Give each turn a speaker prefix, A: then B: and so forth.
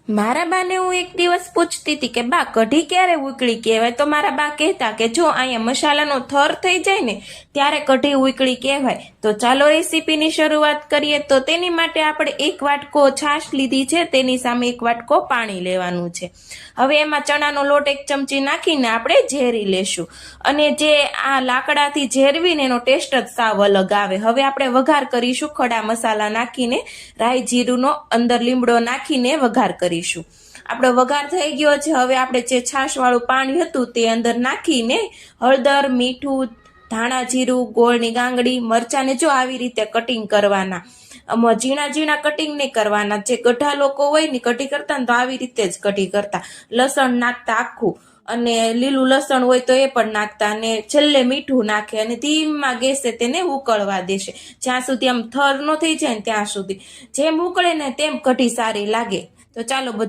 A: મારા બાને હું એક દિવસ પૂછતી હતી કે બા કઢી ક્યારે ઉકળી કહેવાય, તો મારા બા કહેતા કે જો અહીંયા મસાલાનો થર થઈ જાય ને ત્યારે કઢી ઉકળી કહેવાય। તો ચાલો રેસીપીની શરૂઆત કરીએ। તો તેની માટે આપણે એક વાટકો છાશ લીધી છે, તેની સામે એક વાટકો પાણી લેવાનું છે। હવે એમાં ચણાનો લોટ એક ચમચી નાખીને આપણે ઝેરી લેશું, અને જે આ લાકડાથી ઝેરવીને એનો ટેસ્ટ જ સાવ અલગ આવે। હવે આપણે વઘાર કરીશું, ખડા મસાલા નાખીને રાઈ જીરુંનો અંદર લીમડો નાખીને વઘાર કરીશું। આપણો વઘાર થઈ ગયો છે। હવે આપણે જે છાશવાળું પાણી હતું તે અંદર નાખીને હળદર, મીઠું, ધાણા જીરું, ગોળની ગાંગડી, મરચાંને જો આવી રીતે કટિંગ કરવાના, ઝીણા ઝીણા કટિંગ નહીં કરવાના। જે ગઢા લોકો હોય ને કઢી કરતા ને તો આવી રીતે જ કઢી કરતા, લસણ નાખતા આખું, અને લીલું લસણ હોય તો એ પણ નાખતા, અને છેલ્લે મીઠું નાખે અને ધીમા ગેસે તેને ઉકળવા દેશે, જ્યાં સુધી આમ થર ન થઈ જાય ને ત્યાં સુધી। જેમ ઉકળે ને તેમ કઢી સારી લાગે। તો ચાલો